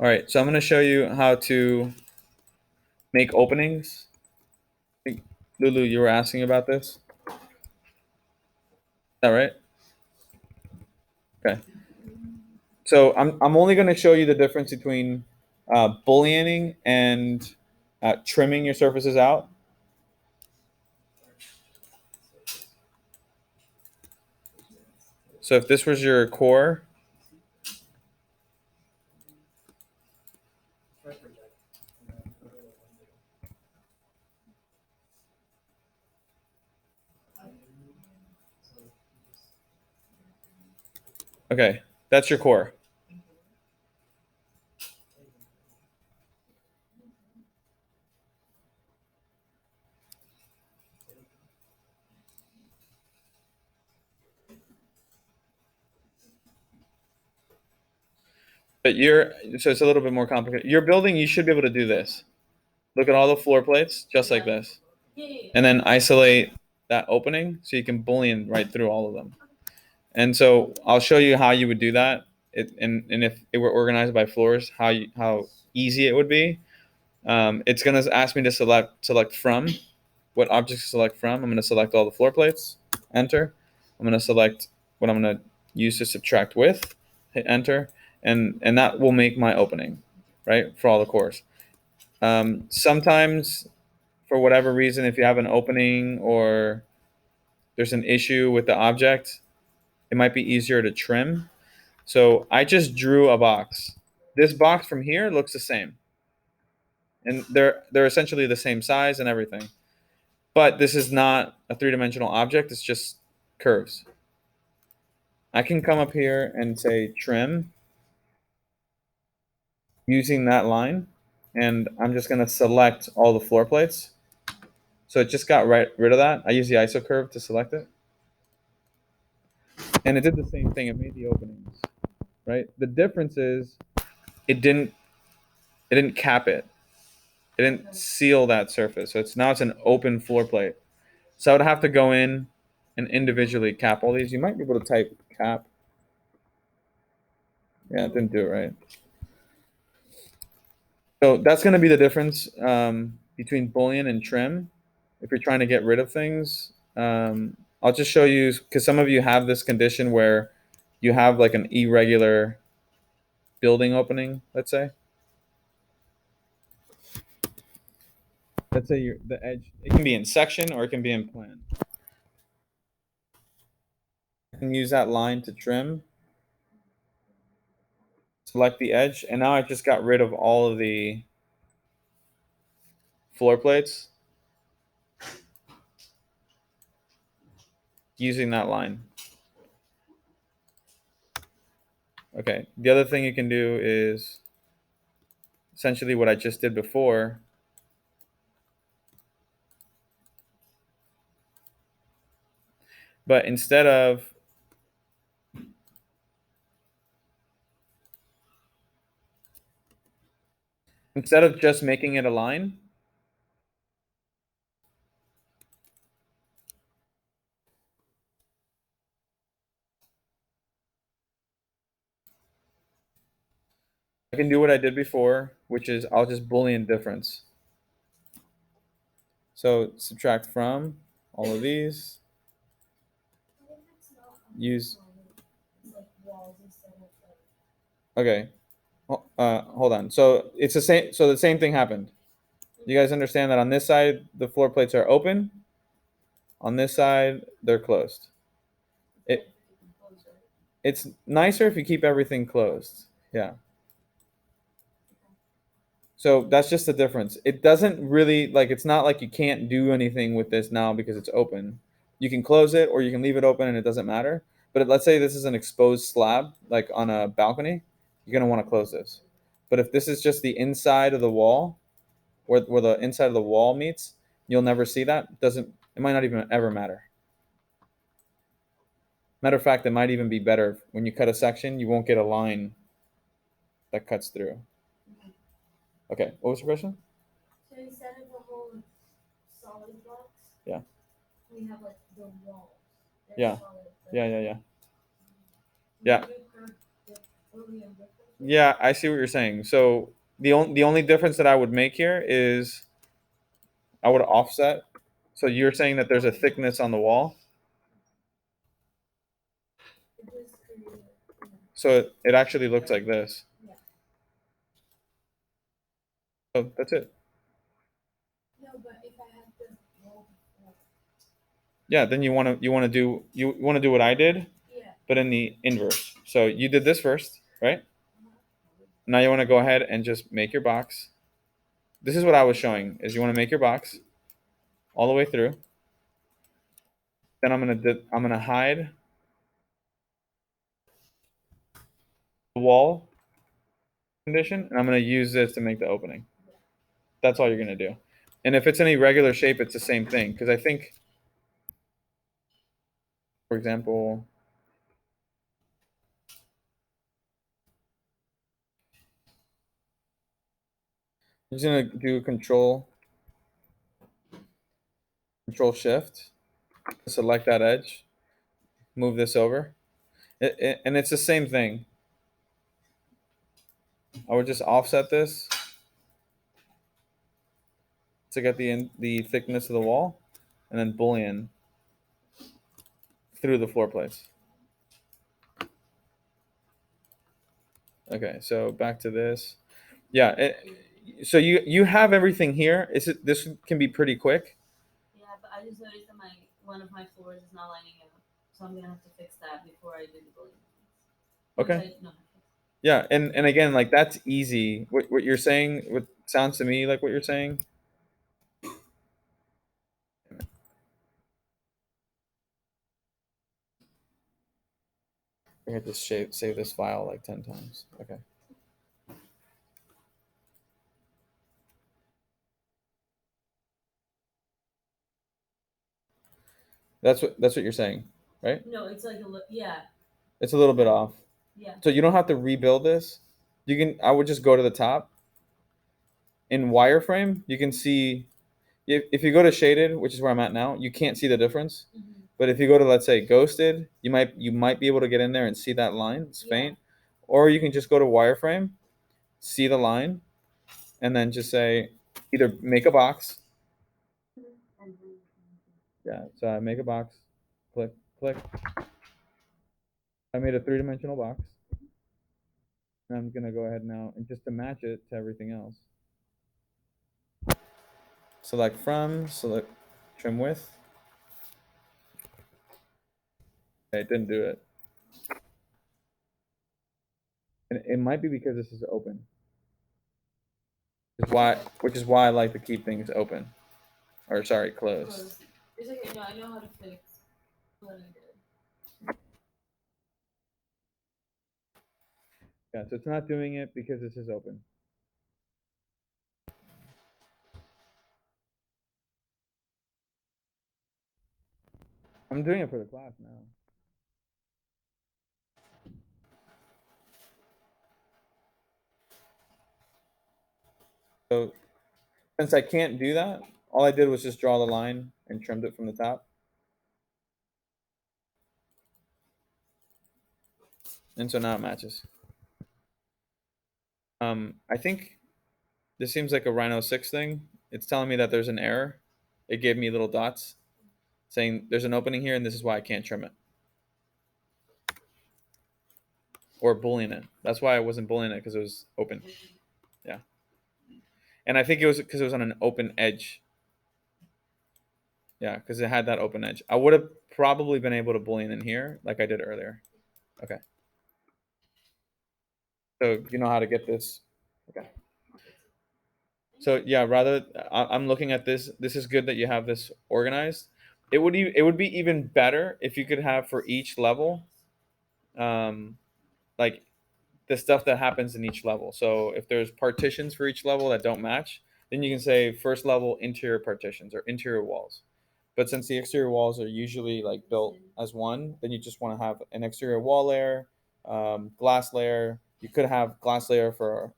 All right, so I'm going to show you how to make openings. I think, Lulu, you were asking about this. Is that right? Okay. So I'm only going to show you the difference between Booleaning and trimming your surfaces out. So if this was your core, okay, that's your core. But so it's a little bit more complicated. Your building, you should be able to do this. Look at all the floor plates, just like this. And then isolate that opening so you can Boolean right through all of them. And so I'll show you how you would do that. And if it were organized by floors, how easy it would be. It's going to ask me to select from, what objects to select from. I'm going to select all the floor plates, enter. I'm going to select what I'm going to use to subtract with, hit enter, and that will make my opening, right, for all the cores. Sometimes, for whatever reason, if you have an opening or there's an issue with the object, it might be easier to trim. So I just drew a box. This box from here looks the same, and they're essentially the same size and everything. But this is not a three-dimensional object. It's just curves. I can come up here and say trim using that line, and I'm just going to select all the floor plates. So it just got rid of that. I use the ISO curve to select it. And it did the same thing. It made the openings, right? The difference is it didn't cap it. It didn't seal that surface. So now it's an open floor plate. So I would have to go in and individually cap all these. You might be able to type cap. Yeah, it didn't do it right. So that's going to be the difference between Boolean and trim. If you're trying to get rid of things, I'll just show you, because some of you have this condition where you have like an irregular building opening, let's say. Let's say the edge, it can be in section or it can be in plan. I can use that line to trim, select the edge, and now I just got rid of all of the floor plates using that line. Okay, the other thing you can do is essentially what I just did before. But instead of just making it a line, I can do what I did before, which is I'll just Boolean difference. So subtract from all of these. Use. Okay. Hold on. So it's the same. So the same thing happened. You guys understand that on this side the floor plates are open. On this side they're closed. It's nicer if you keep everything closed. Yeah. So that's just the difference. It doesn't really, like, it's not like you can't do anything with this now because it's open. You can close it or you can leave it open and it doesn't matter. But let's say this is an exposed slab, like on a balcony, you're going to want to close this. But if this is just the inside of the wall, where the inside of the wall meets, you'll never see that. It might not even ever matter. Matter of fact, it might even be better when you cut a section, you won't get a line that cuts through. Okay, what was your question? So instead of the whole solid blocks, yeah, we have like the walls. Yeah. Solid, yeah. Yeah. Boolean difference. Yeah, I see what you're saying. So the only difference that I would make here is I would offset. So you're saying that there's a thickness on the wall. It is created. So it actually looks like this. Yeah. So that's it. No, but if I have the wall before. Yeah, then you want to do what I did, Yeah. but in the inverse. So you did this first, right? Uh-huh. Now you want to go ahead and just make your box. This is what I was showing is you want to make your box all the way through. Then I'm gonna hide the wall condition, and I'm gonna use this to make the opening. That's all you're gonna do. And if it's any regular shape, it's the same thing. Because I think, for example, I'm just gonna do Control Shift, select that edge, move this over, and it's the same thing. I would just offset this to get the thickness of the wall, and then Boolean through the floor plates. Okay, so back to this. Yeah, so you have everything here. This can be pretty quick. Yeah, but I just noticed that one of my floors is not lining up, so I'm gonna have to fix that before I do the building. Okay. Yeah, and again, like that's easy. What you're saying, what sounds to me like what you're saying. I had to save this file like 10 times. Okay. That's what you're saying, right? No, it's like yeah, It's a little bit off. yeah. So you don't have to rebuild this. I would just go to the top. In wireframe, you can see if you go to shaded, which is where I'm at now, you can't see the difference. Mm-hmm. But if you go to, let's say, ghosted, you might be able to get in there and see that line. It's faint. Or you can just go to wireframe, see the line, and then just say either make a box. Yeah, so I make a box, click, click. I made a three-dimensional box. And I'm gonna go ahead now and just to match it to everything else. Select trim width. Okay, it didn't do it. And it might be because this is open. Which is why I like to keep things open. Or sorry, closed. It's okay. No, I know how to fix what I did. Yeah, so it's not doing it because this is open. I'm doing it for the class now. So since I can't do that, all I did was just draw the line and trimmed it from the top. And so now it matches. I think this seems like a Rhino 6 thing. It's telling me that there's an error. It gave me little dots saying there's an opening here and this is why I can't trim it. Or Boolean it. That's why I wasn't Boolean it, because it was open. Yeah. And I think it was because it was on an open edge. Yeah, because it had that open edge. I would have probably been able to Boolean in here like I did earlier. Okay. So you know how to get this. Okay. So yeah, I'm looking at this. This is good that you have this organized. It would be even better if you could have for each level, like the stuff that happens in each level. So if there's partitions for each level that don't match, then you can say first level interior partitions or interior walls. But since the exterior walls are usually like built as one, then you just want to have an exterior wall layer, glass layer. You could have glass layer for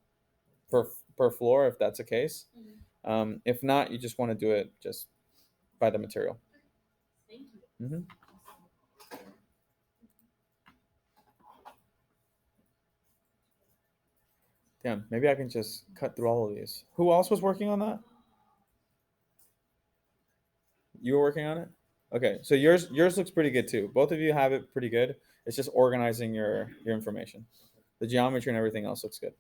per floor if that's the case. If not, you just want to do it just by the material. Thank you. Mm-hmm. Damn, maybe I can just cut through all of these. Who else was working on that? You were working on it? Okay, so yours looks pretty good too. Both of you have it pretty good. It's just organizing your information. The geometry and everything else looks good.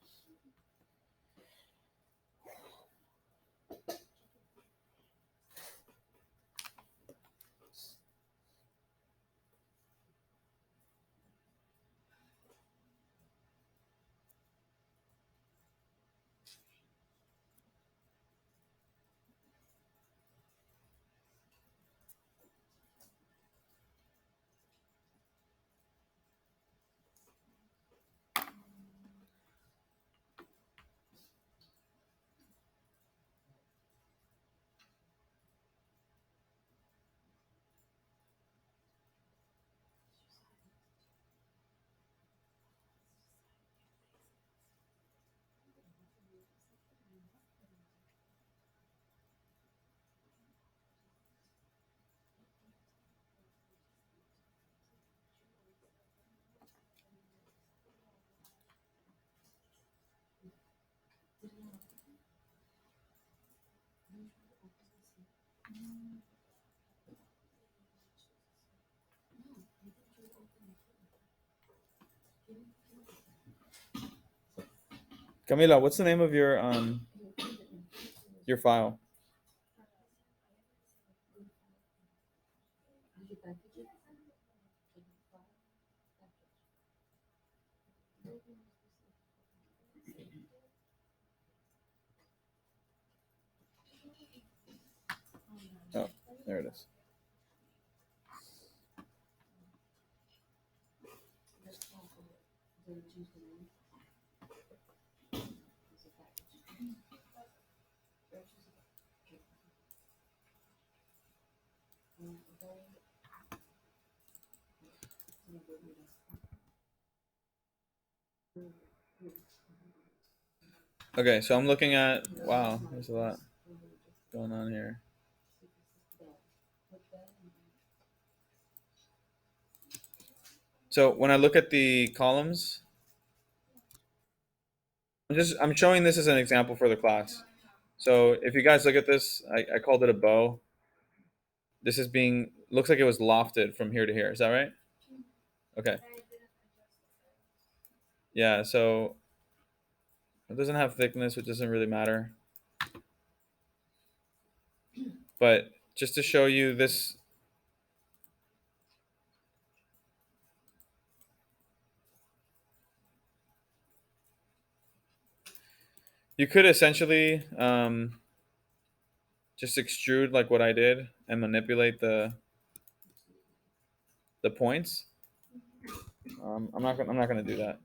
Camila, what's the name of your file? Oh, there it is. Okay, so I'm looking at, wow, there's a lot going on here. So when I look at the columns, I'm showing this as an example for the class. So if you guys look at this, I called it a bow. This is being, looks like it was lofted from here to here. Is that right? Okay. Yeah, so it doesn't have thickness, which doesn't really matter. But just to show you this, you could essentially just extrude like what I did and manipulate the points. I'm not gonna do that.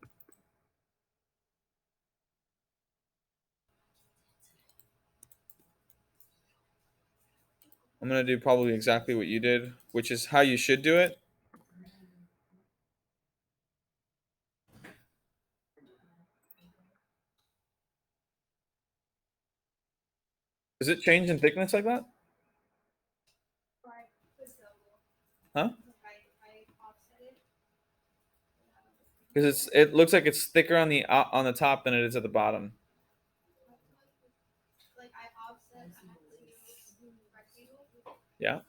I'm gonna do probably exactly what you did, which is how you should do it. Does it change in thickness like that? Huh? Because it looks like it's thicker on the top than it is at the bottom. Yeah.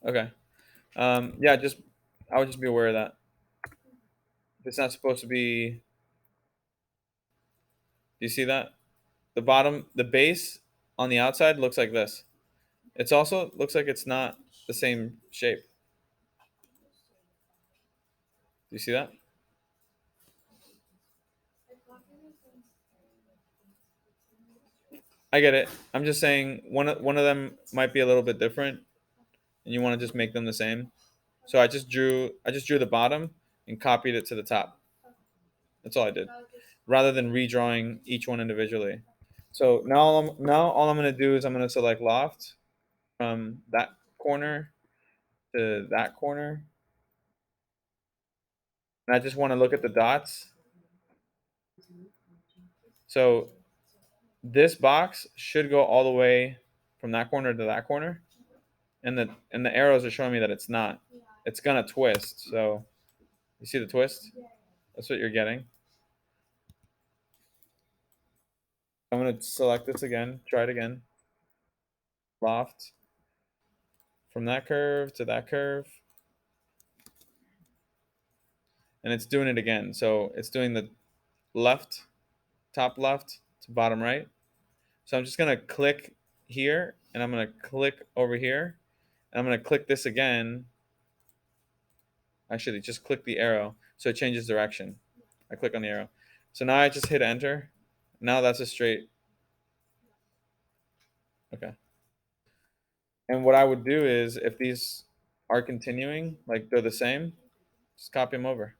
Okay. Yeah. I would just be aware of that. It's not supposed to be. Do you see that? The bottom, the base on the outside looks like this. It's also looks like it's not the same shape. Do you see that? I get it. I'm just saying one of them might be a little bit different, and you want to just make them the same. So I just drew the bottom and copied it to the top. That's all I did, rather than redrawing each one individually. So now all I'm gonna do is I'm gonna select loft from that corner to that corner, and I just want to look at the dots. So this box should go all the way from that corner to that corner, and the arrows are showing me that it's not. It's gonna twist. So you see the twist? That's what you're getting. I'm going to select this again, try it again. Loft. From that curve to that curve. And it's doing it again. So it's doing the left, top left to bottom right. So I'm just going to click here, and I'm going to click over here. And I'm going to click this again. Actually, just click the arrow so it changes direction. I click on the arrow. So now I just hit enter. Now that's a straight. Okay. And what I would do is, if these are continuing, like they're the same, just copy them over.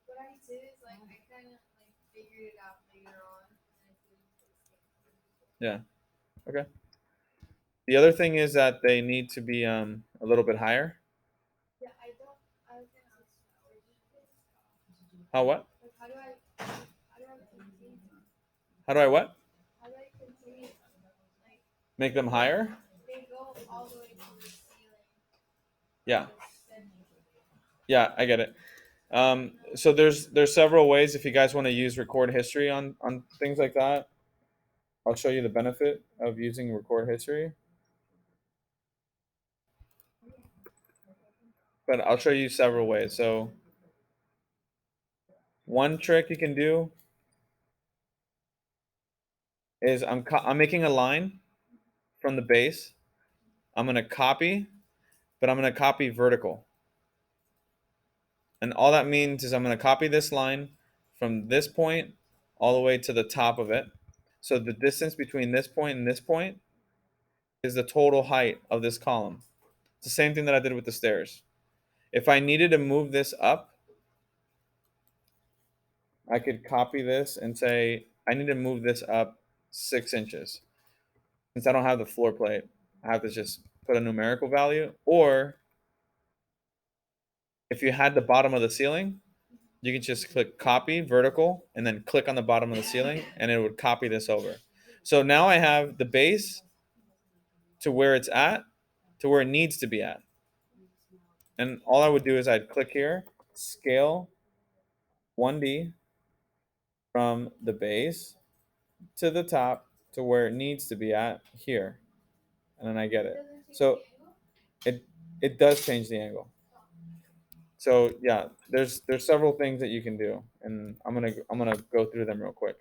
What I did is like I kind of like figured it out later on. Yeah. Okay. The other thing is that they need to be a little bit higher. Yeah, I don't. I was gonna ask you. How what? Like, how do I continue? How do I what? How do I continue? Like, Make them higher? they go all the way to the ceiling. Yeah. Yeah, I get it. So there's several ways if you guys want to use record history on things like that. I'll show you the benefit of using record history. But I'll show you several ways. So one trick you can do is I'm making a line from the base. I'm going to copy, but I'm going to copy vertical. And all that means is I'm going to copy this line from this point all the way to the top of it. So the distance between this point and this point is the total height of this column. It's the same thing that I did with the stairs. If I needed to move this up, I could copy this and say, I need to move this up 6 inches. Since I don't have the floor plate, I have to just put a numerical value. Or if you had the bottom of the ceiling, you can just click copy vertical and then click on the bottom of the ceiling and it would copy this over. So now I have the base to where it's at, to where it needs to be at. And all I would do is I'd click here, scale 1D from the base to the top to where it needs to be at here. And then I get it. So it does change the angle. So yeah, there's several things that you can do, and I'm gonna go through them real quick.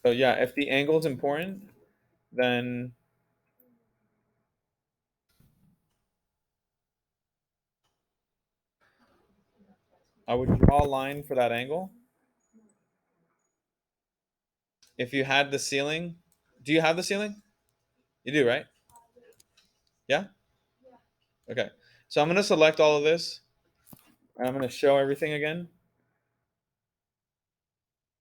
So yeah, if the angle is important, then I would draw a line for that angle. If you had the ceiling, do you have the ceiling? You do, right? Yeah? Okay. So I'm going to select all of this. And I'm going to show everything again.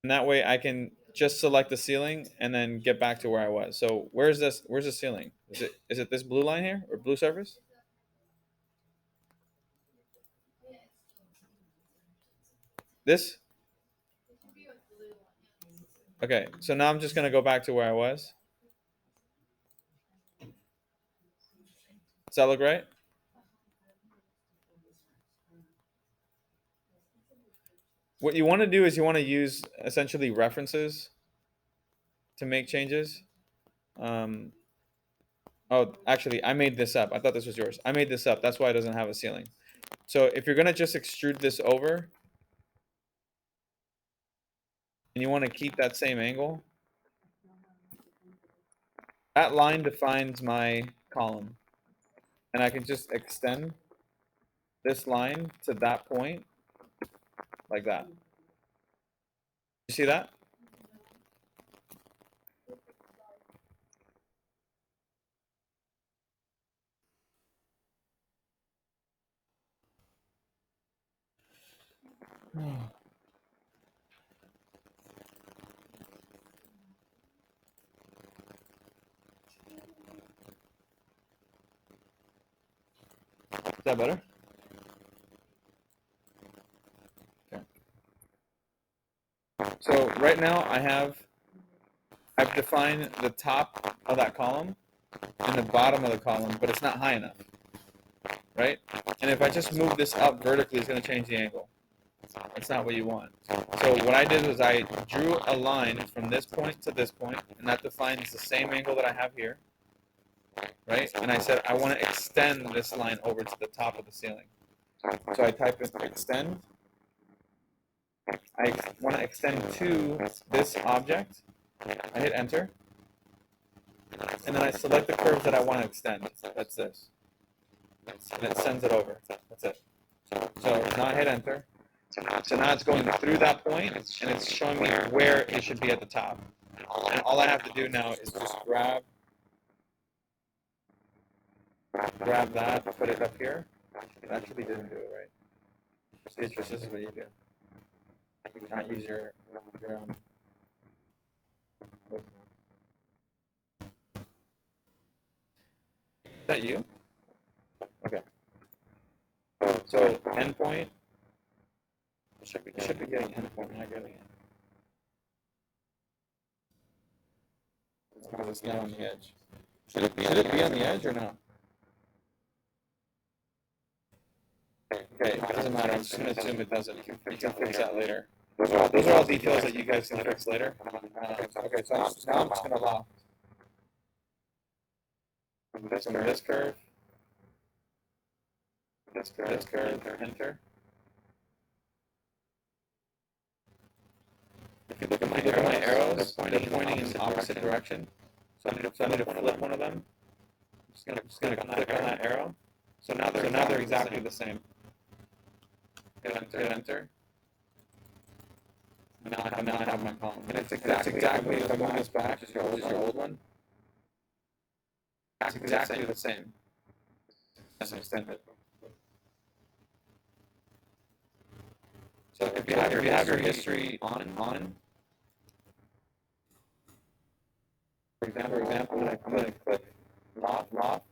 And that way I can just select the ceiling and then get back to where I was. So where's this? Where's the ceiling? Is it this blue line here or blue surface? This? Okay. So now I'm just going to go back to where I was. Does that look right? What you want to do is you want to use essentially references to make changes. Oh, actually, I made this up. I thought this was yours. I made this up. That's why it doesn't have a ceiling. So if you're going to just extrude this over and you want to keep that same angle, that line defines my column. And I can just extend this line to that point like that. You see that? Is that better? Okay. So right now I have I've defined the top of that column and the bottom of the column, but it's not high enough, right? And if I just move this up vertically, it's going to change the angle. That's not what you want. So what I did was I drew a line from this point to this point, and that defines the same angle that I have here, right? And I said I want to extend this line over to the top of the ceiling. So I type in extend. I want to extend to this object. I hit enter. And then I select the curve that I want to extend. That's this. And it sends it over. That's it. So now I hit enter. So now it's going through that point, and it's showing me where it should be at the top. And all I have to do now is just grab that, put it up here. It actually didn't do it right. This is what you do. You cannot use your Is that you? Okay. So endpoint. Should be getting endpoint, not getting it. It's because it's not on the edge. Should it be on the edge or no? Okay, it doesn't matter. I'm just going to assume it doesn't. You can fix that later. Those are all details that you guys can fix later. Okay, so now I'm just going to loft. From this curve, enter. If you look at my arrows, they're pointing in the opposite direction. So I need to flip one of them. I'm just gonna click on that arrow. So now they're exactly the same. Hit enter. Now I have my column. And it's exactly if I move this back, just your old one. It's exactly the same. Let's extend it. So if you have your history on, for example, I'm going to click Loft,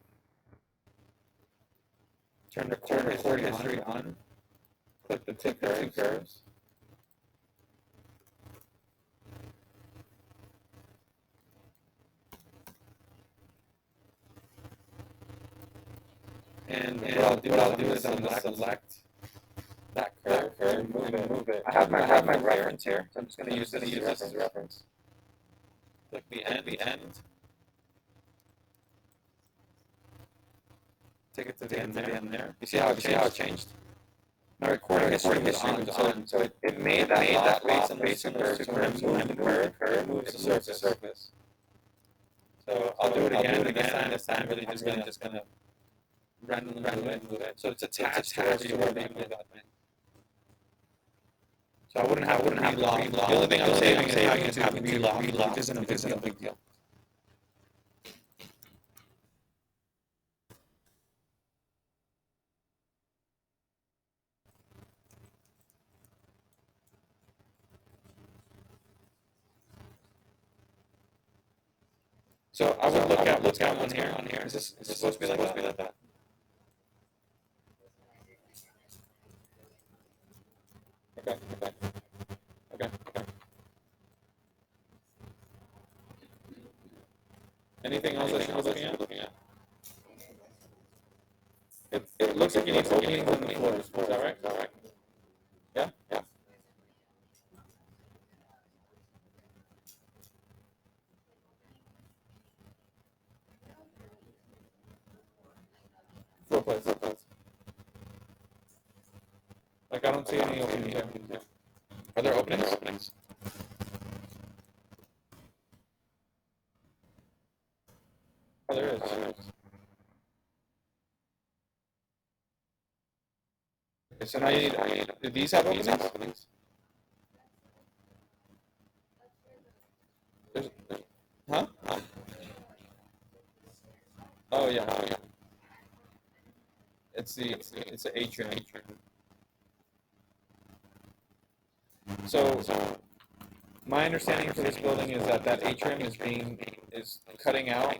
turn record history on, click the two curves. And what I'll do is select that curve and move it. I have my reference here, so I'm just going to use this as a reference. Click the end. Take it to the end there. You see how it changed? My recording history was on, so it made that base similar to when I moved the curve moves the surface. So I'll do it again. This time really just gonna randomly move it. So it's attached to wherever you move that thing. So I wouldn't have reloft. The only thing I'm saving is how you just have reloft, which isn't a big deal. So I would look at what's going on here. Is this supposed to be like that? Okay. Anything else that you're looking at? It looks like you need openings on the floors. Is that right? Yeah? Floor plates. Like I don't see any openings there. Are there openings? Oh, there is. Okay, so now you need, do these have openings? Huh? Oh yeah. It's the atrium. So my understanding for this building is that atrium is cutting out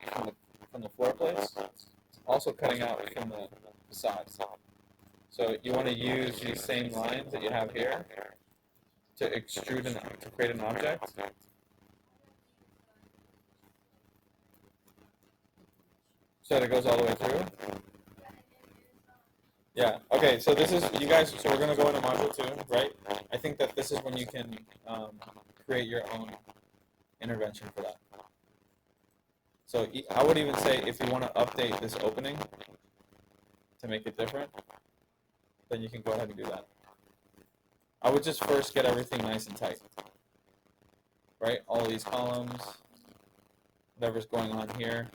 from the floor plates, also cutting out from the facades. So you want to use these same lines that you have here to extrude to create an object. So that it goes all the way through? Yeah, and then there's Yeah. Okay, so this is, you guys, so we're going to go into module 2, right? I think that this is when you can create your own intervention for that. So I would even say if you want to update this opening to make it different, then you can go ahead and do that. I would just first get everything nice and tight, right? All these columns, whatever's going on here.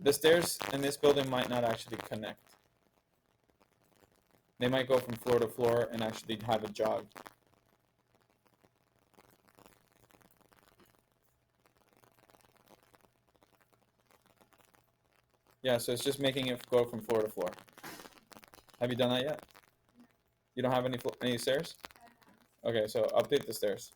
The stairs in this building might not actually connect. They might go from floor to floor and actually have a jog. Yeah, so it's just making it go from floor to floor. Have you done that yet? You don't have any stairs? Okay, so update the stairs.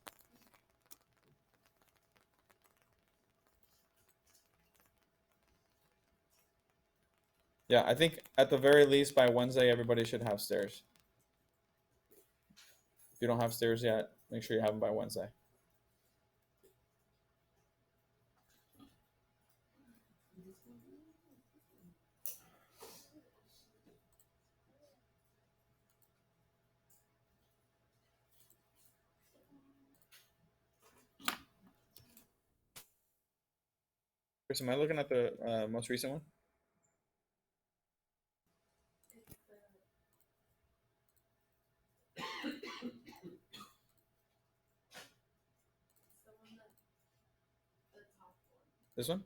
Yeah, I think at the very least by Wednesday everybody should have stairs. If you don't have stairs yet, make sure you have them by Wednesday. Chris, am I looking at the most recent one? the one that the top one. This one?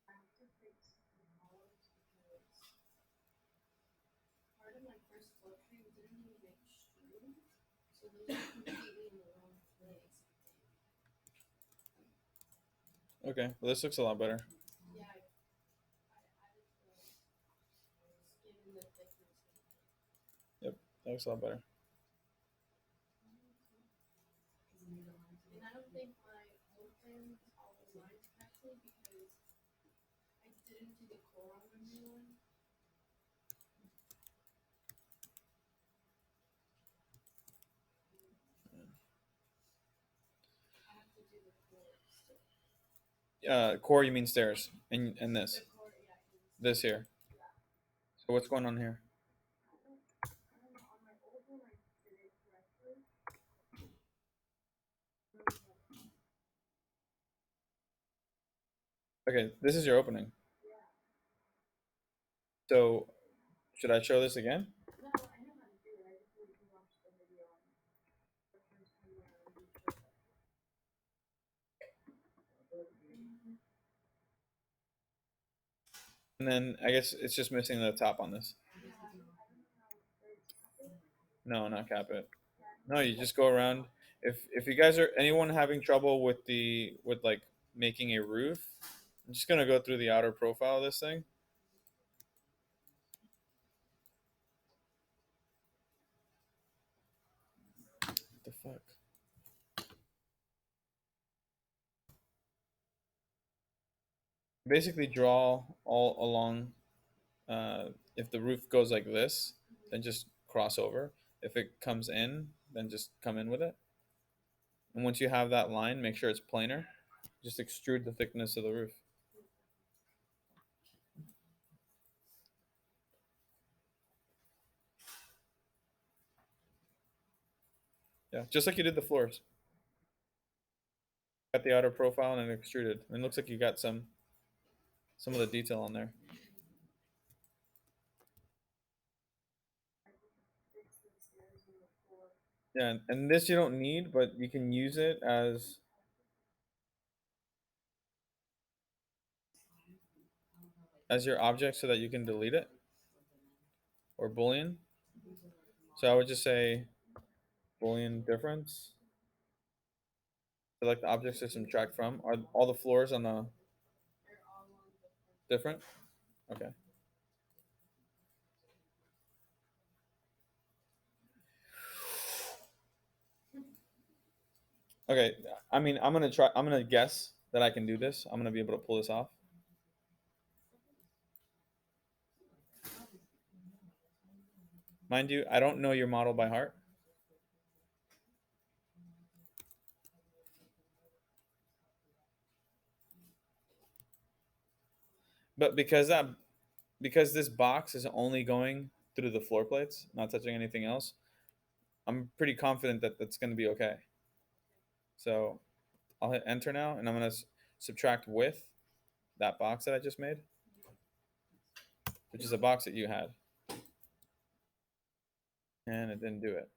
I have to fix the columns because part of my first floor frame didn't even extrude, so those are completely in the wrong place. Okay, well this looks a lot better. Yeah, I added the skin and the thickness. That looks a lot better. And I don't think my old plans all aligned correctly because I didn't do the core on the new one. I have to do the core still. Core, you mean stairs, and this, The core, yeah. this here. So what's going on here? I don't know, on my old one I did it correctly. Okay, this is your opening. Yeah. So should I show this again? No, I know how to do it. I just need to watch the video on the first time where I already showed it. And then I guess it's just missing the top on this. Yeah, I don't know how to No, not cap it. No, you just go around. If you guys are anyone having trouble with like making a roof, I'm just gonna go through the outer profile of this thing. What the fuck? Basically draw all along. If the roof goes like this, then just cross over. If it comes in, then just come in with it. And once you have that line, make sure it's planar. Just extrude the thickness of the roof. Yeah, just like you did the floors. Got the outer profile and then extruded. And it looks like you got some of the detail on there. Yeah, and this you don't need, but you can use it as your object so that you can delete it, or Boolean. So I would just say Boolean difference. Select the objects to subtract from. Are all the floors on the They're all on different. different? Okay. Okay. I mean, I'm gonna try. I'm gonna guess that I can do this. I'm gonna be able to pull this off. Mind you, I don't know your model by heart. But because this box is only going through the floor plates, not touching anything else, I'm pretty confident that that's going to be okay. So I'll hit enter now, and I'm going to subtract with that box that I just made, which is a box that you had. And it didn't do it.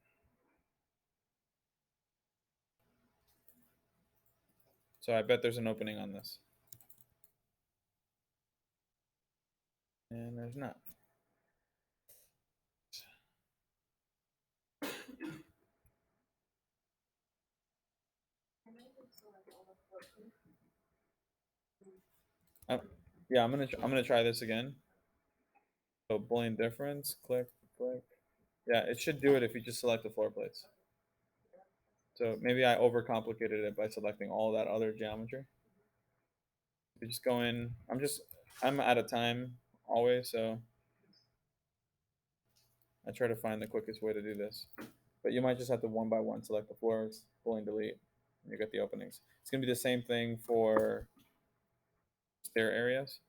So I bet there's an opening on this. And there's not. Uh, yeah, I'm gonna try this again. So Boolean difference, click, click. Yeah, it should do it if you just select the floor plates. So maybe I overcomplicated it by selecting all that other geometry. You just go in. I'm out of time always, so I try to find the quickest way to do this. But you might just have to one by one select the floors, Boolean delete, and you get the openings. It's gonna be the same thing for stair areas.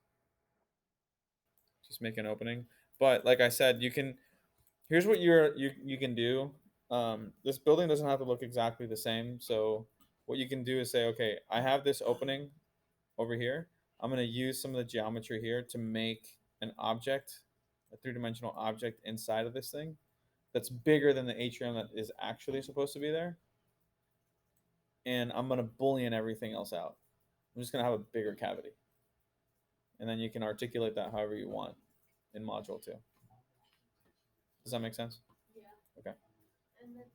Just make an opening. But like I said, you can. Here's what you can do. This building doesn't have to look exactly the same. So what you can do is say, okay, I have this opening over here. I'm going to use some of the geometry here to make an object, a three-dimensional object inside of this thing that's bigger than the atrium that is actually supposed to be there. And I'm going to Boolean everything else out. I'm just going to have a bigger cavity. And then you can articulate that however you want in module 2. Does that make sense? Yeah. Okay. And then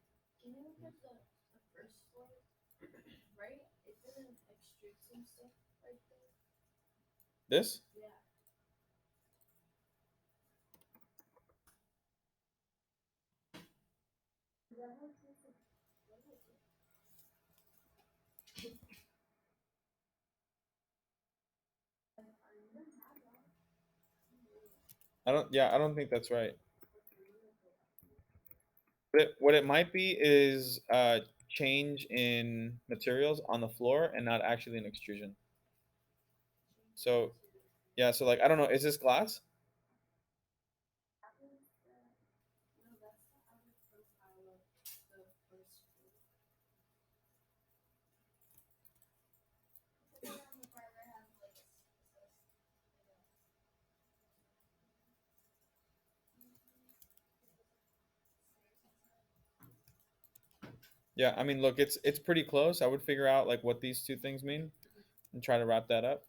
can you look at the first floor? Right? It didn't extrude some stuff right there. This? Yeah. That was just a- what was it? I didn't have that. I don't think that's right. What it might be is change in materials on the floor and not actually an extrusion. So yeah, so like I don't know, is this glass? That was no, that's the outer profile of the first floor. The one on the part where I have like Yeah, I mean, look, it's pretty close. I would figure out like what these two things mean and try to wrap that up.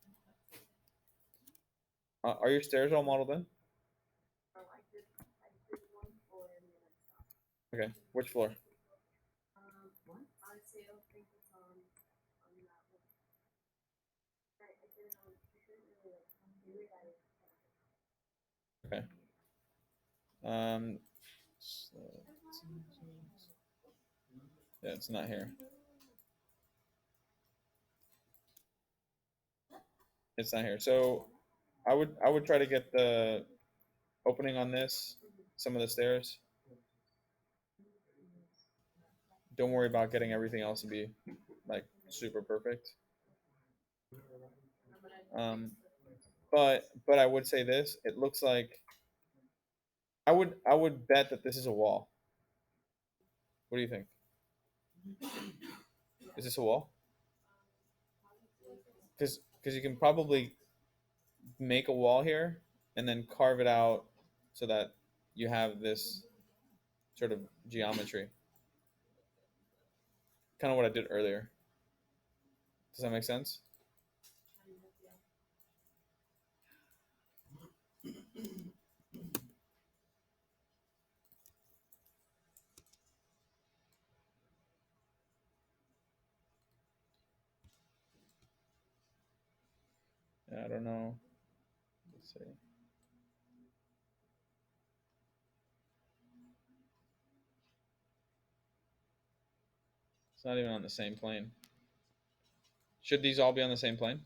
Are your stairs all modeled in? oh, I did one floor and then I stopped. Okay, which floor? What? I say I don't think it's on that one. Right, I didn't really like do it. Okay. Um, yeah, it's not here. It's not here. So I would try to get the opening on this, some of the stairs. Don't worry about getting everything else to be like super perfect. Um, but I would say this. It looks like I would bet that this is a wall. What do you think? Is this a wall? Because you can probably make a wall here and then carve it out so that you have this sort of geometry. kind of what I did earlier. Does that make sense? Kind of, yeah. Yeah, I don't know. Let's see. It's not even on the same plane. Should these all be on the same plane?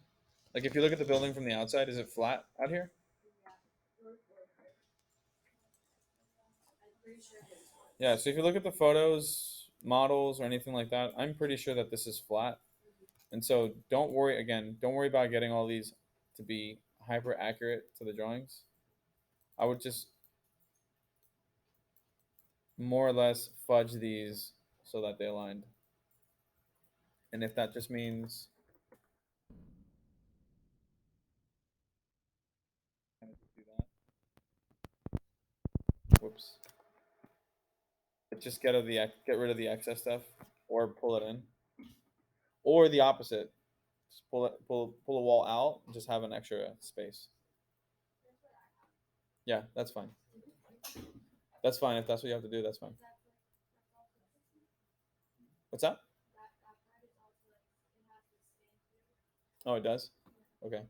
Like if you look at the building from the outside, is it flat out here? Yeah. I'm pretty sure it is. Yeah, so if you look at the photos, models, or anything like that, I'm pretty sure that this is flat. And so don't worry, again, don't worry about getting all these to be hyper accurate to the drawings. I would just more or less fudge these so that they aligned. And if that just means do that. Whoops. But just get rid of the excess stuff or pull it in. Or the opposite. Just pull a wall out and just have an extra space. Yeah, that's fine. That's fine. If that's what you have to do, that's fine. What's that? Oh, it does? Okay.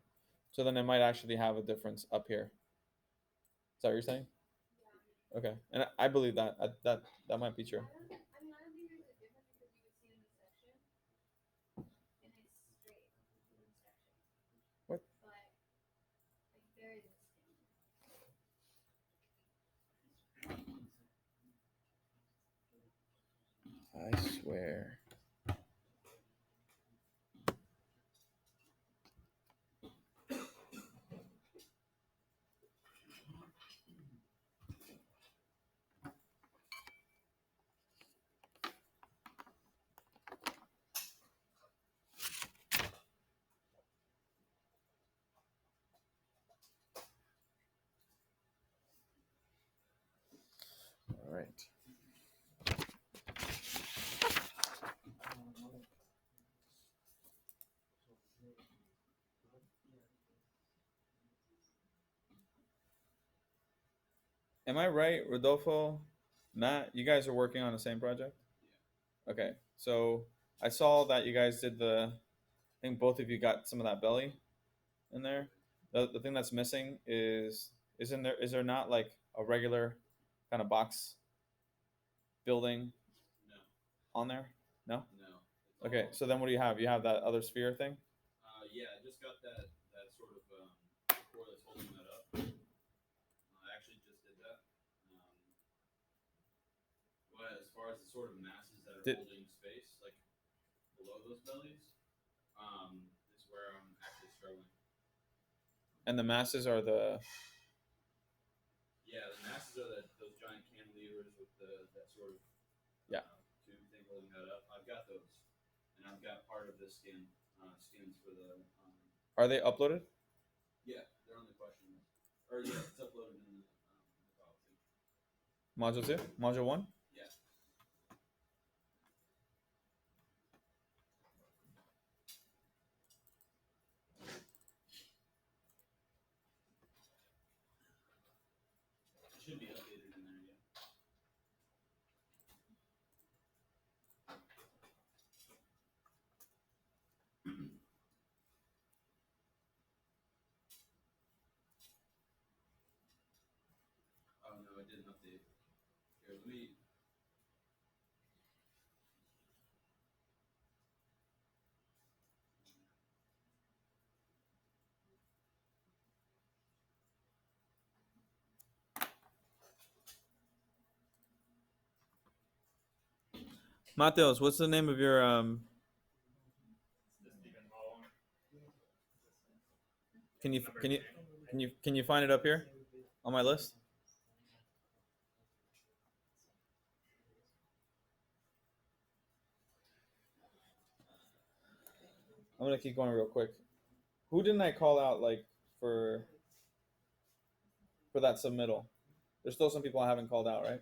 So then it might actually have a difference up here. Is that what you're saying? Okay. And I believe that. That might be true. I don't think there's a difference because you would see it in the section, and it's straight in the section. What? But like there is a I swear. All right. Am I right, Rodolfo? Matt, you guys are working on the same project? Yeah. Okay. So I saw that you guys did I think both of you got some of that belly in there. The thing that's missing is there not like a regular kind of box building No, on there? No? no. Okay, so then what do you have? You have that other sphere thing? Yeah, I just got that sort of core that's holding that up. I actually just did that. But as far as the sort of masses that are holding space, like below those bellies, is where I'm actually struggling. And the masses are Yeah, the masses are those giant cantilevers with that sort of Yeah. Tube thing holding that up. I've got those, and I've got part of the skins for the. Are they uploaded? Yeah, they're on the question list. Or yeah, it's uploaded in the file too. Module 2? Module 1? Yeah. It should be updated in there, yeah. Oh no, it didn't update. Here, let me. Mateos, what's the name of your can you find it up here on my list? I'm gonna keep going real quick. Who didn't I call out like for that submittal? There's still some people I haven't called out, right?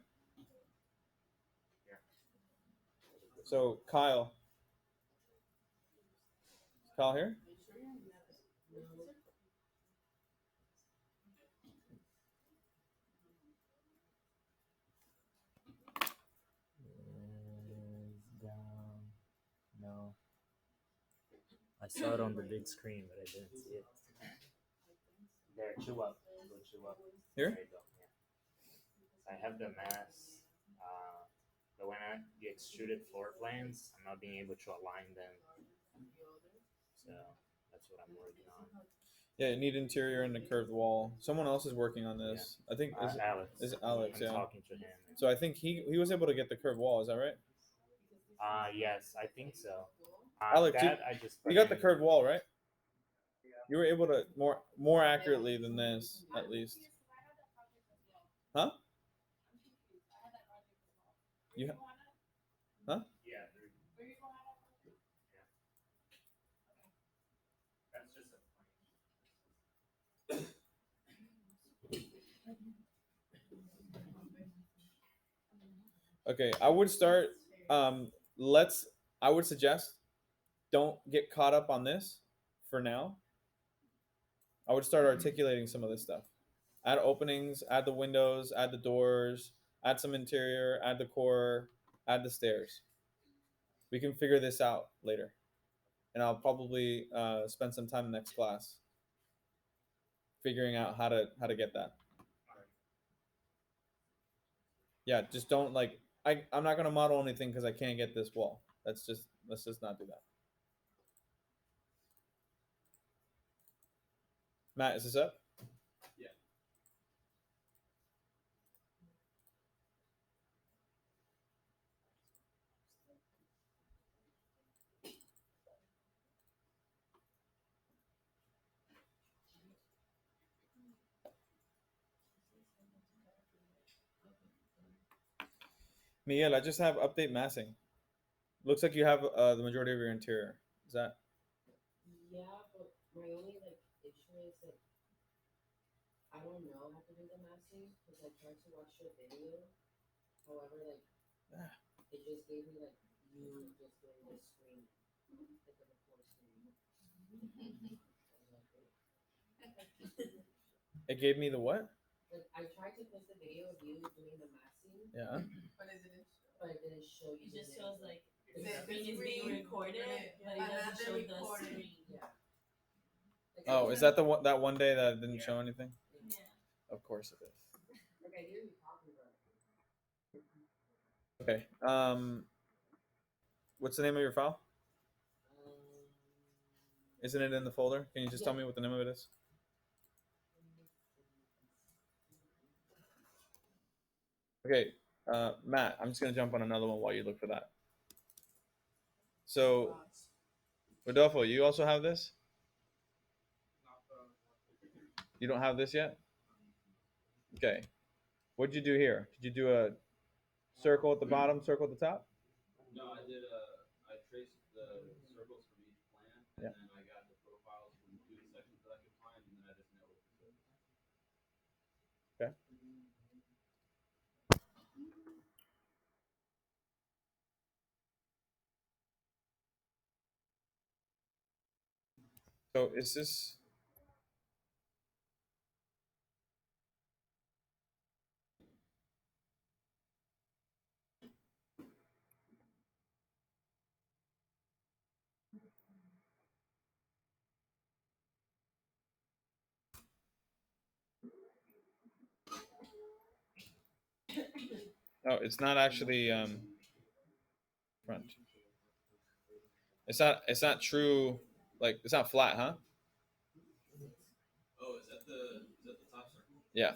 So Kyle, Kyle here? Down. No. I saw it on the big screen, but I didn't see it. There, chew up. Go chew up. Here? There you go. Yeah. I have the mass. But when the extruded floor plans, I'm not being able to align them. So that's what I'm working on. Yeah, you need interior and a curved wall. Someone else is working on this. I think Alex. is Alex. I'm Yeah. talking to him. So I think he was able to get the curved wall. Is that right? Yes, I think so. Alex, you got the curve. curved wall, right? You were able to more accurately than this, at least. Huh? You? Huh? Yeah. That's just a Okay, I would start. I would suggest don't get caught up on this for now. I would start articulating some of this stuff. Add openings, add the windows, add the doors, add some interior, add the core, add the stairs. We can figure this out later, and I'll probably spend some time next class figuring out how to get that. Yeah, just don't like. I'm not gonna model anything because I can't get this wall. Let's just not do that. Matt, is this up? Yeah. Miguel, I just have update massing. Looks like you have the majority of your interior. Is that? Yeah, but my only like issue is that I don't know how to do the massing because I tried to watch your video. However, like it just gave me like you just doing the screen, like the full screen. It gave me the what? Like I tried to post the video of you doing the massing, Yeah. but it didn't show you. It just shows like the the screen is being recorded, but it doesn't show the screen. Yeah. Like, Oh, is that the one that one day that didn't show anything? Yeah. Of course it is. Like I hear you talking about it. Okay. What's the name of your file? Isn't it in the folder? Can you just tell me what the name of it is? Okay, Matt, I'm just gonna jump on another one while you look for that. So, Rodolfo, you also have this? You don't have this yet? Okay. What'd you do here? Did you do a circle at the bottom, circle at the top? No, I did I traced the circles from each plan, and Yeah. then I got the profiles from two sections that I could find, and then I just networked the circles. Okay. So is this? Oh, it's not actually front. It's not true. Like it's not flat, huh? Oh, is that the top circle? Yeah.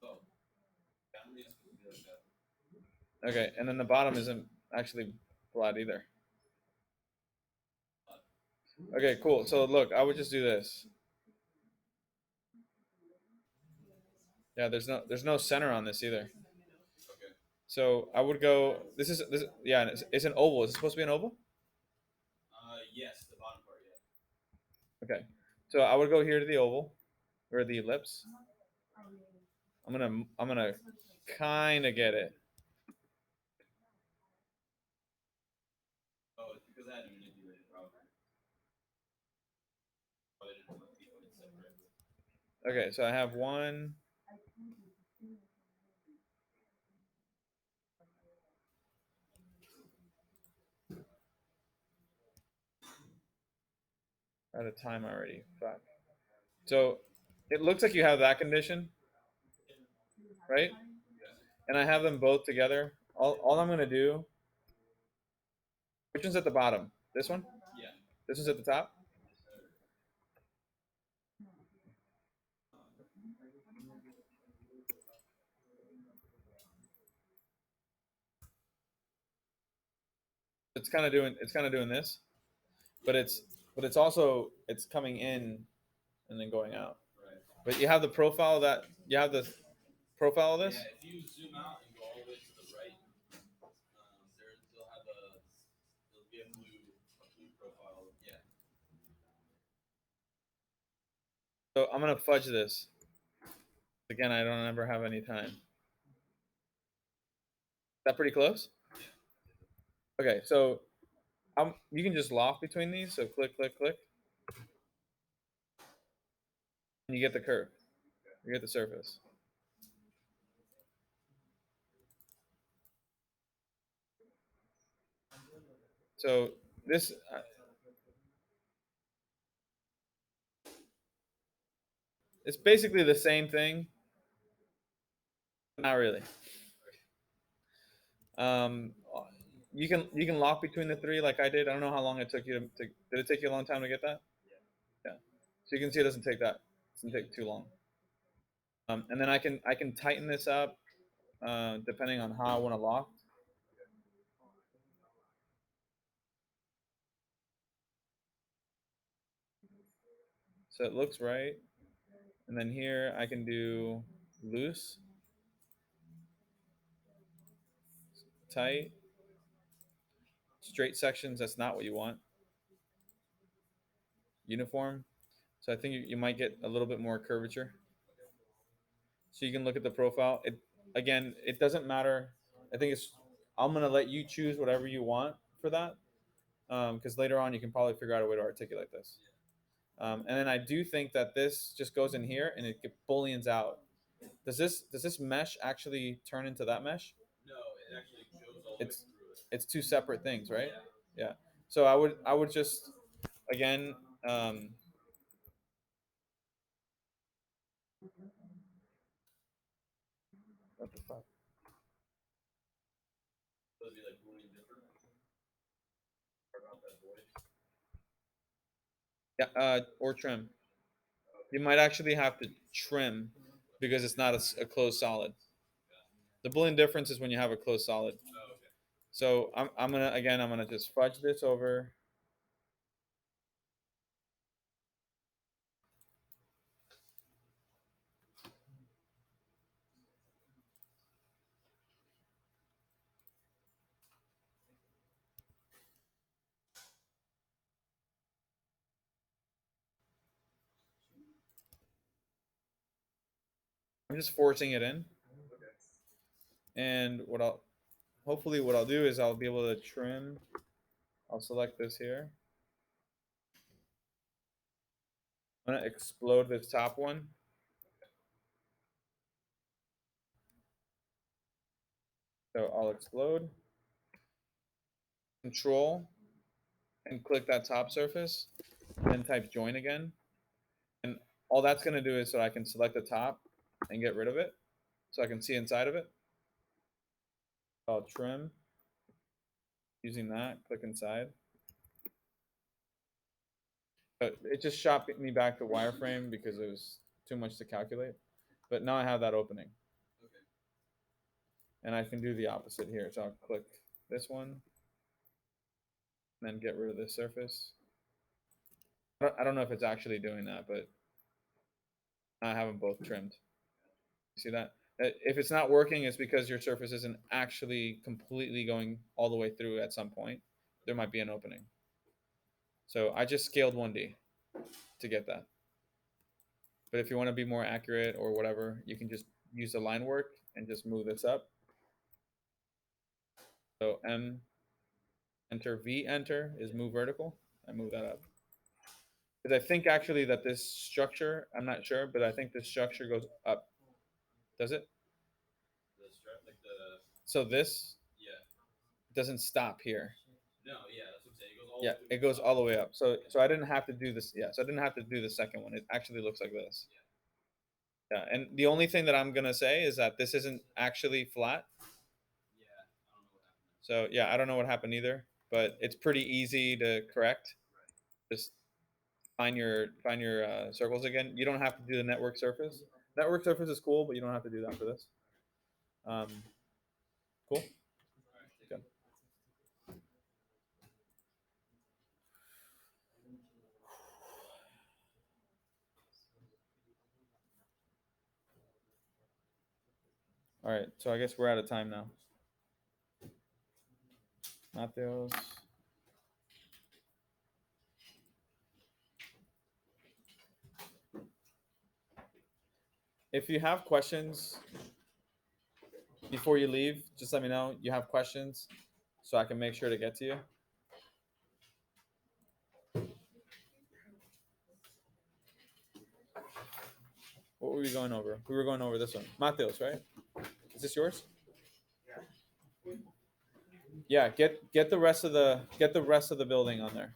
Oh, yeah, I don't think it's supposed to be like that. Okay, and then the bottom isn't actually flat either. Okay, cool. So look, I would just do this. Yeah, there's no center on this either. Okay. So I would go. This yeah. It's an oval. Is it supposed to be an oval? Yes, the bottom part, yeah. Okay. So I would go here to the oval, or the ellipse. I'm gonna kind of get it. Oh, it's because I had to manipulate it, probably. Okay, so I have one. Out of time already. Fuck. So it looks like you have that condition, right? And I have them both together. All I'm gonna do. Which one's at the bottom? This one? Yeah. This one's at the top? It's kind of doing this, but it's also it's coming in and then going out. Right. But you have the profile that you have the profile of this. Yeah, if you zoom out and go all the way to the right, there'll be a blue profile. Yeah. So I'm gonna fudge this. Again, I don't ever have any time. Is that pretty close? Okay, so you can just loft between these. So click, click, click, and you get the curve. You get the surface. So this it's basically the same thing. Not really. Um, you can lock between the three like I did. I don't know how long it took you to did it take you a long time to get that? Yeah. So you can see it doesn't take that. It doesn't take too long. And then I can tighten this up depending on how I want to lock. So it looks right. And then here I can do loose, tight, straight sections. That's not what you want. Uniform. So I think you might get a little bit more curvature. So you can look at the profile. It again, it doesn't matter. I think it's. I'm gonna let you choose whatever you want for that, because later on you can probably figure out a way to articulate this. And then I do think that this just goes in here and it booleans out. Does this mesh actually turn into that mesh? No, it actually goes all the way It's through it. it's two separate things, right? Yeah. Yeah. So I would just again. What the fuck? So it'd be like Boolean different. Or about that void. Yeah. Or trim. You might actually have to trim because it's not a closed solid. The Boolean difference is when you have a closed solid. Oh, okay. So I'm gonna just fudge this over. I'm just forcing it in. And what I'll do is I'll be able to trim. I'll select this here. I'm gonna explode this top one. So I'll explode. Control and click that top surface. Then type join again. And all that's gonna do is so I can select the top and get rid of it. So I can see inside of it. I'll trim. Using that, click inside. But it just shot me back to wireframe because it was too much to calculate. But now I have that opening. Okay. And I can do the opposite here. So I'll click this one, and then get rid of this surface. I don't know if it's actually doing that, but I have them both trimmed. See that? If it's not working, it's because your surface isn't actually completely going all the way through at some point. There might be an opening. So I just scaled 1D to get that. But if you want to be more accurate or whatever, you can just use the line work and just move this up. So M, enter, V, enter is move vertical. I move that up. Because I think actually that this structure, I'm not sure, but I think this structure goes up. Does it? The strap, like the So this yeah. doesn't stop here. No, yeah, that's what I'm saying. It goes all. Yeah, the way to it the goes top. all the way up. So I didn't have to do this. Yeah, so I didn't have to do the second one. It actually looks like this. Yeah, and the only thing that I'm gonna say is that this isn't actually flat. Yeah, I don't know what happened. So yeah, I don't know what happened either, but it's pretty easy to correct. Just find your circles again. You don't have to do the network surface. Network surface is cool, but you don't have to do that for this. Cool. All right, take Good. All right, so I guess we're out of time now. Mateos. If you have questions before you leave, just let me know. You have questions so I can make sure to get to you. What were we going over? We were going over this one. Mateos, right? Is this yours? Yeah, get the rest of the building on there.